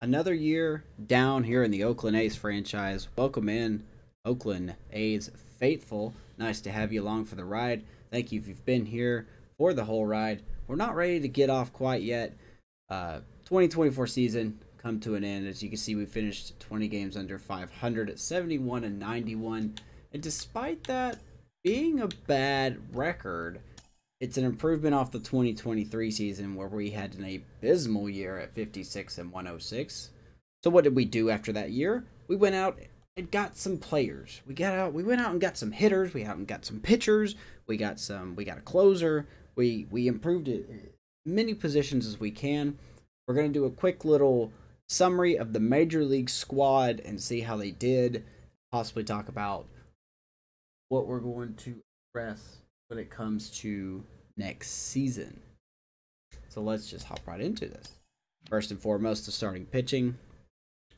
Another year down here in the Oakland A's franchise. Welcome in, Oakland A's faithful. Nice to have you along for the ride. Thank you if you've been here for the whole ride. We're not ready to get off quite yet. 2024 season come to an end. As you can see, we finished 20 games under 500 at 71 and 91. And despite that being a bad record, it's an improvement off the 2023 season where we had an abysmal year at 56 and 106. So what did we do after that year? We went out and got some players. We went out and got some hitters. We out and got some pitchers. We got a closer. We improved it many positions as we can. We're going to do a quick little summary of the major league squad and see how they did. Possibly talk about what we're going to address when it comes to next season. So let's just hop right into this. First and foremost, the starting pitching.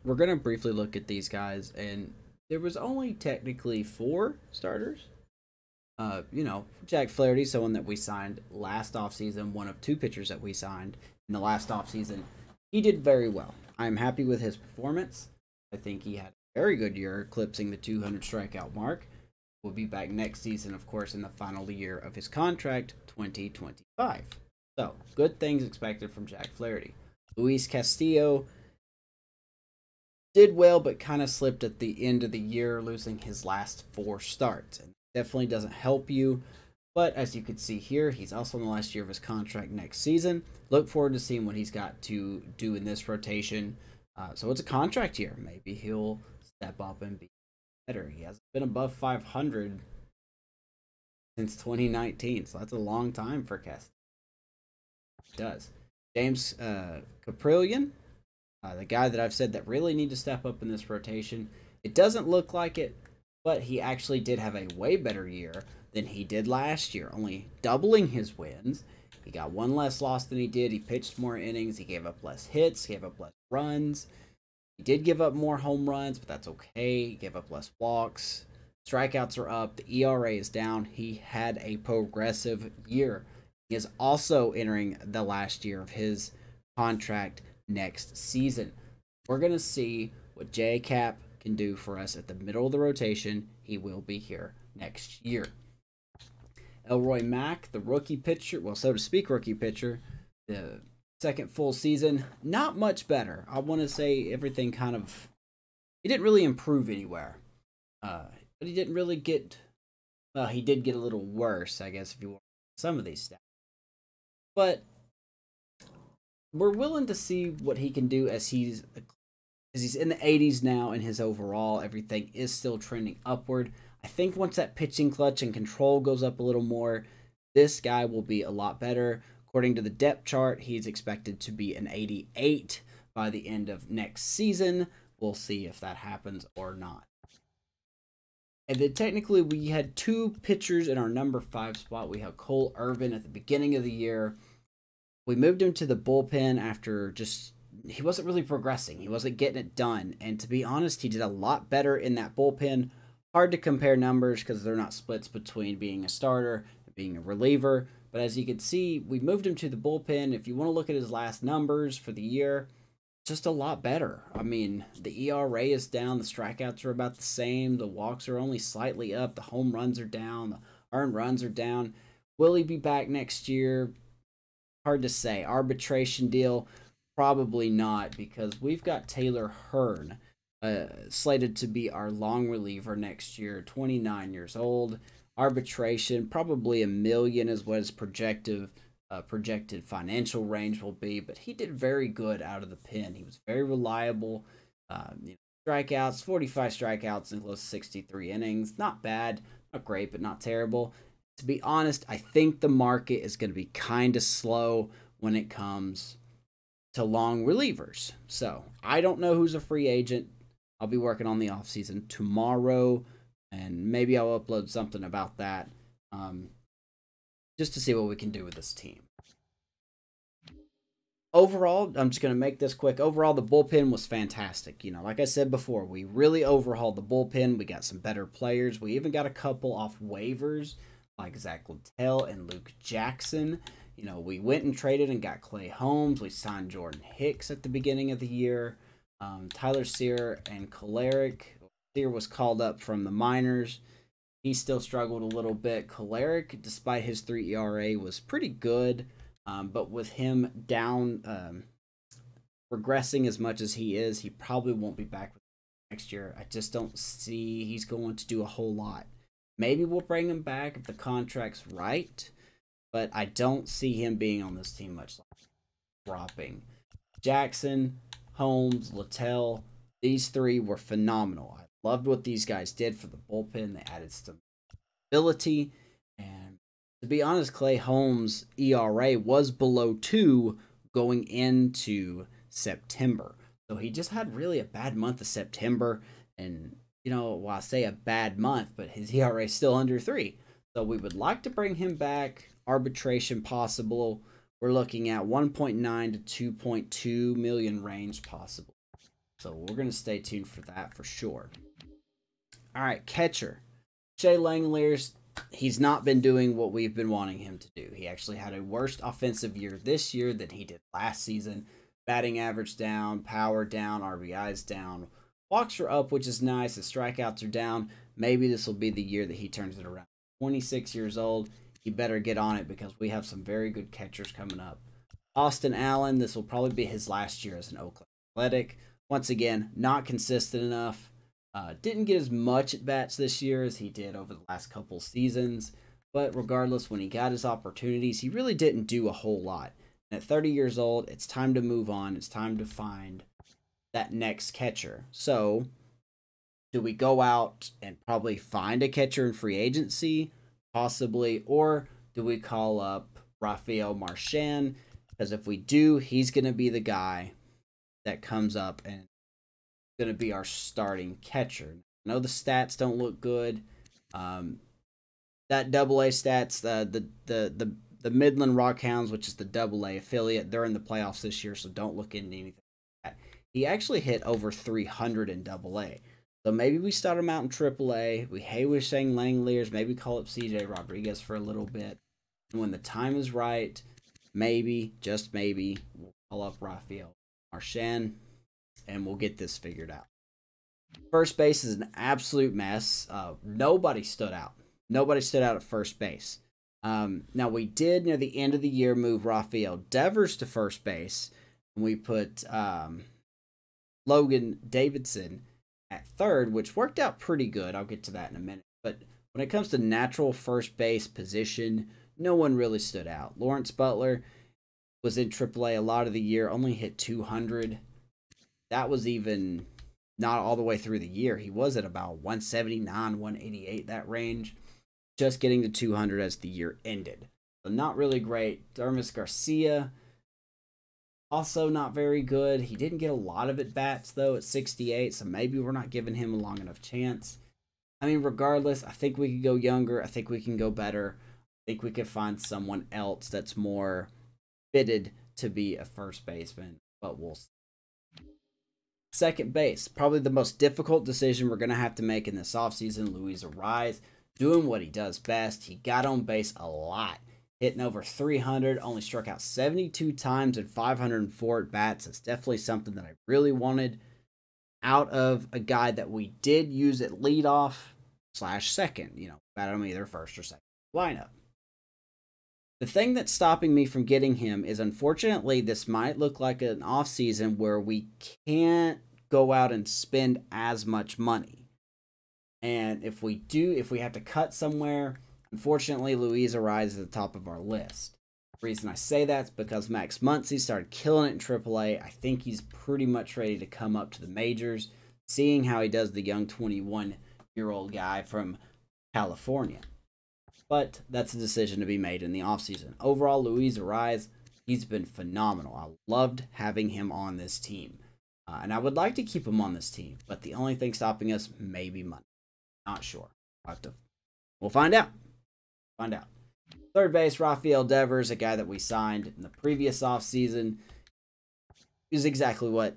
We're going to briefly look at these guys, and there was only technically 4 starters. Jack Flaherty, someone that we signed last offseason, one of 2 pitchers that we signed in the last offseason. He did very well. I'm happy with his performance. I think he had a very good year, eclipsing the 200 strikeout mark. We'll be back next season, of course, in the final year of his contract, 2025. So, good things expected from Jack Flaherty. Luis Castillo did well, but kind of slipped at the end of the year, losing his last 4 starts. And definitely doesn't help you. But as you can see here, he's also in the last year of his contract next season. Look forward to seeing what he's got to do in this rotation. So it's a contract year. Maybe he'll step up and be better. He hasn't been above 500 since 2019, so that's a long time for Castillo. He does. James Caprillion, the guy that I've said that really need to step up in this rotation. It doesn't look like it, but he actually did have a way better year than he did last year, only doubling his wins. He got 1 less loss than he did. He pitched more innings. He gave up less hits, gave up less runs. He did give up more home runs, but that's okay. He gave up less walks. Strikeouts are up. The ERA is down. He had a progressive year. He is also entering the last year of his contract next season. We're going to see what J Cap can do for us at the middle of the rotation. He will be here next year. Elroy Mack, the rookie pitcher, well, so to speak, rookie pitcher, the second full season, not much better. I want to say everything kind of, he didn't really improve anywhere. But he didn't really get, well, he did get a little worse, I guess, if you want some of these stats. But we're willing to see what he can do as he's in the 80s now, and his overall, everything is still trending upward. I think once that pitching clutch and control goes up a little more, this guy will be a lot better. According to the depth chart, he's expected to be an 88 by the end of next season. We'll see if that happens or not. And then technically, we had 2 pitchers in our number 5 spot. We have Cole Irvin at the beginning of the year. We moved him to the bullpen after he wasn't really progressing. He wasn't getting it done. And to be honest, he did a lot better in that bullpen. Hard to compare numbers because they're not splits between being a starter and being a reliever. But as you can see, we moved him to the bullpen. If you want to look at his last numbers for the year, just a lot better. I mean, the ERA is down. The strikeouts are about the same. The walks are only slightly up. The home runs are down. The earned runs are down. Will he be back next year? Hard to say. Arbitration deal? Probably not, because we've got Taylor Hearn slated to be our long reliever next year, 29 years old. Arbitration, probably $1 million is what his projected financial range will be, but he did very good out of the pen. He was very reliable. Strikeouts, 45 strikeouts in close to 63 innings. Not bad, not great, but not terrible. To be honest, I think the market is going to be kind of slow when it comes to long relievers. So I don't know who's a free agent. I'll be working on the offseason tomorrow, and maybe I'll upload something about that just to see what we can do with this team. Overall, I'm just going to make this quick. Overall, the bullpen was fantastic. Like I said before, we really overhauled the bullpen. We got some better players. We even got a couple off waivers, like Zach Littell and Luke Jackson. We went and traded and got Clay Holmes. We signed Jordan Hicks at the beginning of the year. Tyler Sear and Kolaric. Sear was called up from the minors. He still struggled a little bit. Kolaric, despite his 3 ERA, was pretty good. But with him down, regressing as much as he is, he probably won't be back next year. I just don't see he's going to do a whole lot. Maybe we'll bring him back if the contract's right, but I don't see him being on this team much longer. Dropping. Jackson, Holmes, Littell, these 3 were phenomenal. I loved what these guys did for the bullpen. They added stability. And to be honest, Clay Holmes' ERA was below 2 going into September. So he just had really a bad month of September. And, well, I say a bad month, but his ERA is still under 3. So we would like to bring him back. Arbitration possible. We're looking at 1.9 to 2.2 million range possible. So we're going to stay tuned for that for sure. All right, catcher. Jay Langelier, he's not been doing what we've been wanting him to do. He actually had a worse offensive year this year than he did last season. Batting average down, power down, RBIs down. Walks are up, which is nice. The strikeouts are down. Maybe this will be the year that he turns it around. 26 years old. He better get on it because we have some very good catchers coming up. Austin Allen, this will probably be his last year as an Oakland Athletic. Once again, not consistent enough. Didn't get as much at bats this year as he did over the last couple seasons. But regardless, when he got his opportunities, he really didn't do a whole lot. And at 30 years old, it's time to move on. It's time to find that next catcher. So, do we go out and probably find a catcher in free agency? Possibly. Or do we call up Raphael Marchand? Because if we do, he's going to be the guy that comes up and going to be our starting catcher. I know the stats don't look good. That AA stats, the Midland Rockhounds, which is the AA affiliate, they're in the playoffs this year, so don't look into anything like that. He actually hit over 300 in AA. So maybe we start him out in AAA. We Haywish saying Langeliers. Maybe call up CJ Rodriguez for a little bit. And when the time is right, maybe, just maybe, we'll call up Raphael Marchand and we'll get this figured out. First base is an absolute mess. Nobody stood out. Nobody stood out at first base. Now, we did, near the end of the year, move Raphael Devers to first base. And we put Logan Davidson at third, which worked out pretty good. I'll get to that in a minute. But when it comes to natural first base position, no one really stood out. Lawrence Butler was in AAA a lot of the year, only hit 200. That was even not all the way through the year. He was at about 179, 188, that range. Just getting to 200 as the year ended. So not really great. Dermis Garcia, also not very good. He didn't get a lot of at-bats, though, at 68, so maybe we're not giving him a long enough chance. I mean, regardless, I think we could go younger. I think we can go better. I think we could find someone else that's more fitted to be a first baseman, but we'll see. Second base, probably the most difficult decision we're going to have to make in this offseason. Luis Arraez doing what he does best. He got on base a lot, hitting over 300, only struck out 72 times and 504 at-bats. It's definitely something that I really wanted out of a guy that we did use at leadoff/second. Bat him either first or second lineup. The thing that's stopping me from getting him is, unfortunately, this might look like an offseason where we can't go out and spend as much money. And if we have to cut somewhere, unfortunately, Luis Arraez is at the top of our list. The reason I say that is because Max Muncie started killing it in AAA. I think he's pretty much ready to come up to the majors, seeing how he does the young 21-year-old guy from California. But that's a decision to be made in the offseason. Overall, Luis Arraez, he's been phenomenal. I loved having him on this team. And I would like to keep him on this team. But the only thing stopping us may be money. Not sure. We'll find out. Third base, Raphael Devers, a guy that we signed in the previous offseason. He was exactly what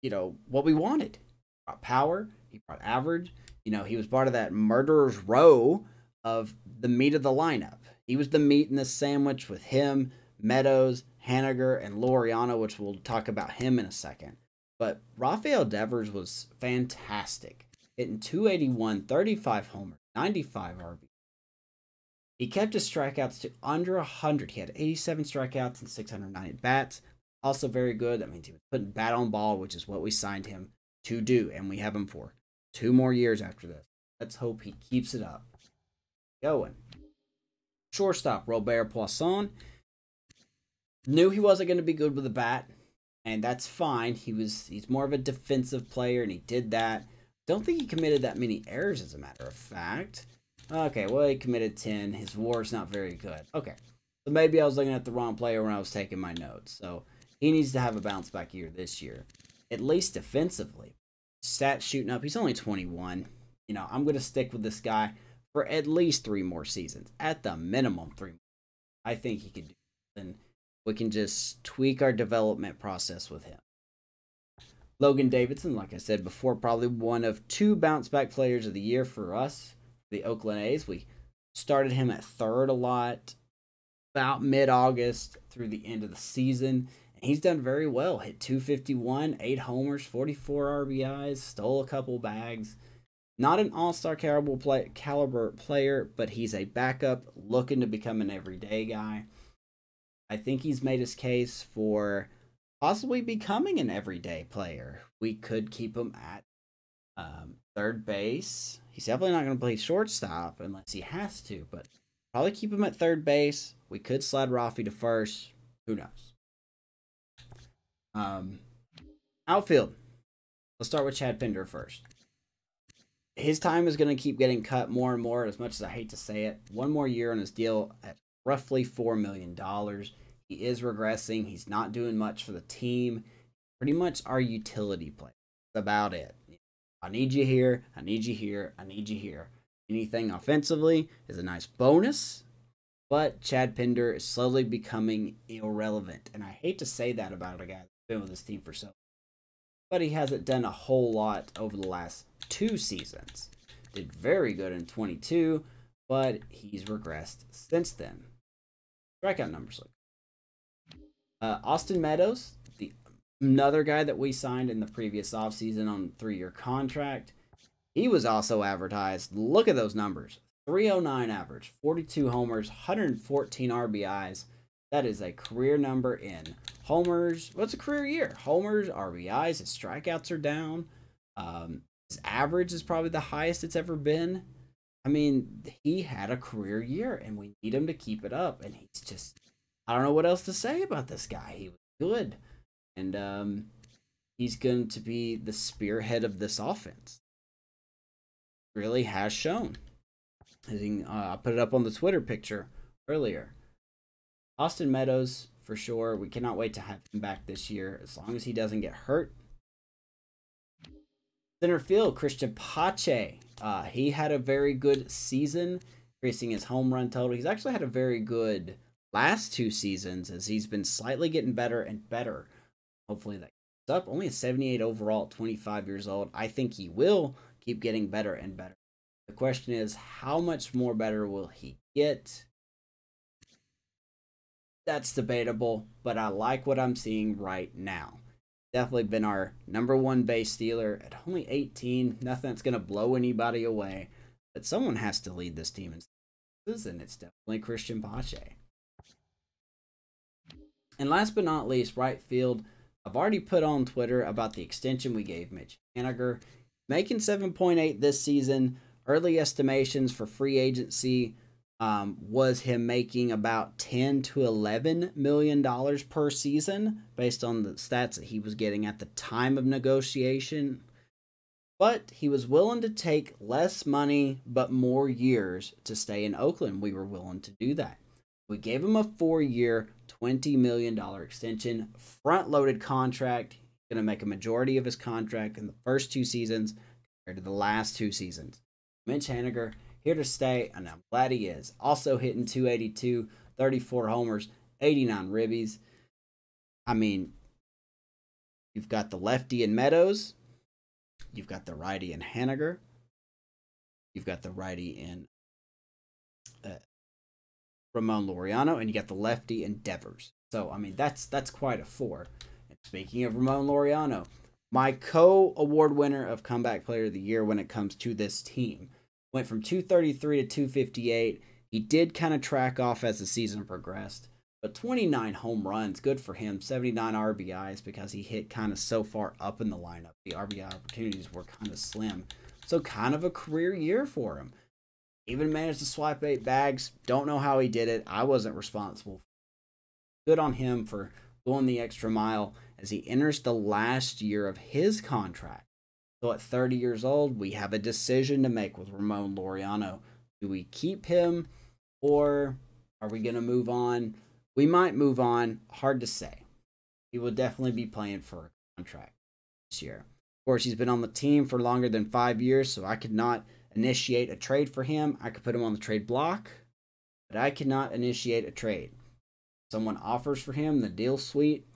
we wanted. He brought power. He brought average. He was part of that murderer's row of the meat of the lineup. He was the meat in the sandwich with him, Meadows, Hanniger, and Laureano, which we'll talk about him in a second. But Raphael Devers was fantastic, hitting 281, 35 homers, 95 RB. He kept his strikeouts to under 100. He had 87 strikeouts and 609 at bats. Also very good. That means he was putting bat on ball, which is what we signed him to do, and we have him for 2 more years after this. Let's hope he keeps it up. Going. Shortstop, Robert Poisson. Knew he wasn't going to be good with the bat, and that's fine. He's more of a defensive player, and he did that. Don't think he committed that many errors, as a matter of fact. Okay, well, he committed 10. His WAR's not very good. Okay, so maybe I was looking at the wrong player when I was taking my notes. So he needs to have a bounce back year this year, at least defensively. Stats shooting up. He's only 21. You know, I'm going to stick with this guy for at least 3 more seasons. At the minimum, 3 more. I think he could do it. And we can just tweak our development process with him. Logan Davidson, like I said before, probably one of 2 bounce back players of the year for us, the Oakland A's. We started him at third a lot, about mid-August through the end of the season. And he's done very well. Hit 251, 8 homers, 44 RBIs, stole a couple bags. Not an all-star caliber player, but he's a backup looking to become an everyday guy. I think he's made his case for possibly becoming an everyday player. We could keep him at third base. He's definitely not going to play shortstop unless he has to, but probably keep him at third base. We could slide Rafi to first. Who knows? Outfield. Let's start with Chad Pinder first. His time is going to keep getting cut more and more, as much as I hate to say it. 1 more year on his deal at roughly $4 million. He is regressing. He's not doing much for the team. Pretty much our utility player. That's about it. I need you here. I need you here. I need you here. Anything offensively is a nice bonus, but Chad Pinder is slowly becoming irrelevant. And I hate to say that about a guy that's been with this team for so long. But he hasn't done a whole lot over the last 2 seasons. Did very good in 22, but he's regressed since then. Strikeout numbers look. Austin Meadows, another guy that we signed in the previous offseason on a 3-year contract. He was also advertised. Look at those numbers. 309 average, 42 homers, 114 RBIs. That is a career number in homers. What's a career year? Homers, RBIs, his strikeouts are down. His average is probably the highest it's ever been. I mean, he had a career year, and we need him to keep it up. And he's just, I don't know what else to say about this guy. He was good. And he's going to be the spearhead of this offense. Really has shown. I put it up on the Twitter picture earlier. Austin Meadows, for sure. We cannot wait to have him back this year, as long as he doesn't get hurt. Center field, Christian Pachay. He had a very good season, increasing his home run total. He's actually had a very good last 2 seasons, as he's been slightly getting better and better. Hopefully that keeps up. Only a 78 overall at 25 years old. I think he will keep getting better and better. The question is, how much more better will he get? That's debatable, but I like what I'm seeing right now. Definitely been our #1 base stealer at only 18. Nothing that's going to blow anybody away. But someone has to lead this team, and it's definitely Christian Pachay. And last but not least, right field. I've already put on Twitter about the extension we gave Mitch Haniger. Making 7.8 this season. Early estimations for free agency was him making about $10 to $11 million per season, based on the stats that he was getting at the time of negotiation. But he was willing to take less money but more years to stay in Oakland. We were willing to do that. We gave him a 4-year, $20 million extension, front-loaded contract. He's going to make a majority of his contract in the first 2 seasons compared to the last 2 seasons. Mitch Haniger, here to stay, and I'm glad he is. Also hitting 282, 34 homers, 89 ribbies. I mean, you've got the lefty in Meadows. You've got the righty in Haniger. You've got the righty in Ramon Laureano, and you got the lefty in Devers. So, I mean, that's quite a 4. And speaking of Ramon Laureano, my co-award winner of Comeback Player of the Year when it comes to this team. Went from 233 to 258. He did kind of track off as the season progressed, but 29 home runs, good for him. 79 RBIs because he hit kind of so far up in the lineup. The RBI opportunities were kind of slim. So kind of a career year for him. Even managed to swipe 8 bags. Don't know how he did it. I wasn't responsible. Good on him for going the extra mile as he enters the last year of his contract. So at 30 years old, we have a decision to make with Ramon Laureano. Do we keep him or are we going to move on? We might move on. Hard to say. He will definitely be playing for a contract this year. Of course, he's been on the team for longer than 5 years, so I could not initiate a trade for him. I could put him on the trade block, but I cannot initiate a trade. If someone offers for him, the deal's sweet,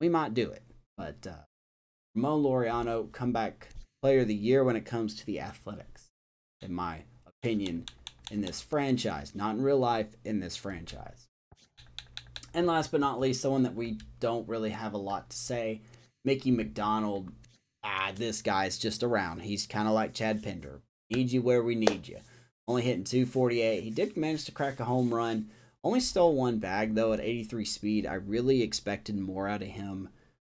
we might do it. But Ramon Laureano, Comeback Player of the Year when it comes to the Athletics, in my opinion, in this franchise. Not in real life, in this franchise. And last but not least, someone that we don't really have a lot to say, Mickey Mcdonald. This guy's just around. He's kind of like Chad Pinder. Need you where we need you. Only hitting 248. He did manage to crack a home run. Only stole 1 bag, though, at 83 speed. I really expected more out of him.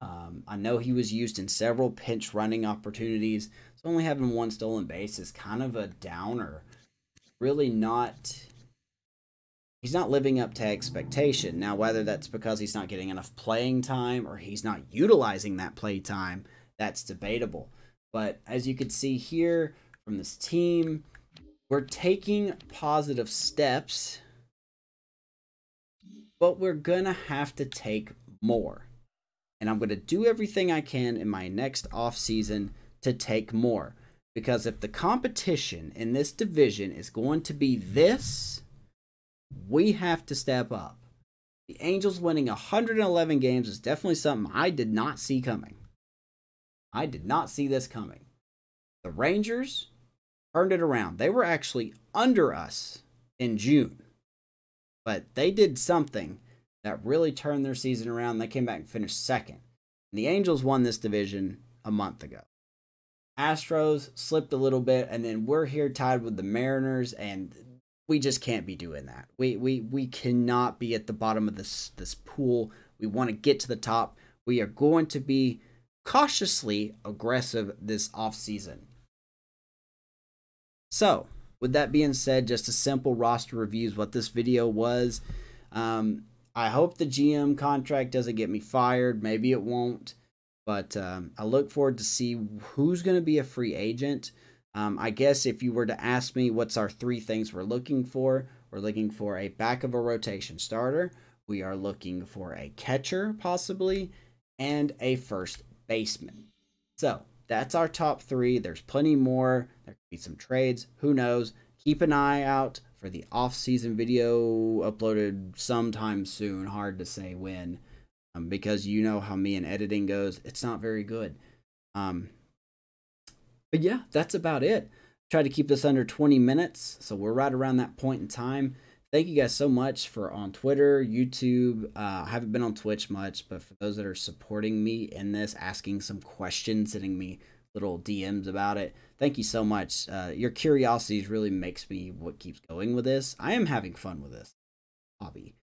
I know he was used in several pinch running opportunities. So only having 1 stolen base is kind of a downer. Really not... He's not living up to expectation. Now, whether that's because he's not getting enough playing time or he's not utilizing that play time, that's debatable. But as you can see here from this team, we're taking positive steps, but we're going to have to take more. And I'm going to do everything I can in my next offseason to take more. Because if the competition in this division is going to be this, we have to step up. The Angels winning 111 games is definitely something I did not see coming. I did not see this coming. The Rangers turned it around. They were actually under us in June. But they did something that really turned their season around. They came back and finished second. And the Angels won this division a month ago. Astros slipped a little bit, and then we're here tied with the Mariners, and we just can't be doing that. We cannot be at the bottom of this pool. We want to get to the top. We are going to be cautiously aggressive this offseason. So, with that being said, just a simple roster review is what this video was. I hope the GM contract doesn't get me fired. Maybe it won't. But I look forward to see who's going to be a free agent. I guess if you were to ask me what's our 3 things we're looking for a back of a rotation starter. We are looking for a catcher, possibly, and a first baseman. So, that's our top 3. There's plenty more. There could be some trades. Who knows? Keep an eye out for the off-season video uploaded sometime soon. Hard to say when. Because you know how me and editing goes. It's not very good. But yeah, that's about it. Try to keep this under 20 minutes. So we're right around that point in time. Thank you guys so much for on Twitter, YouTube. I haven't been on Twitch much, but for those that are supporting me in this, asking some questions, sending me little DMs about it, thank you so much. Your curiosity really makes me what keeps going with this. I am having fun with this hobby.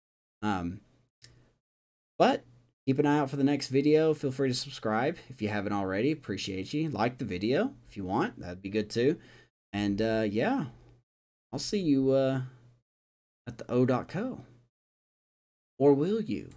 But keep an eye out for the next video. Feel free to subscribe if you haven't already. Appreciate you. Like the video if you want. That'd be good too. And yeah, I'll see you at the O.co. Or will you?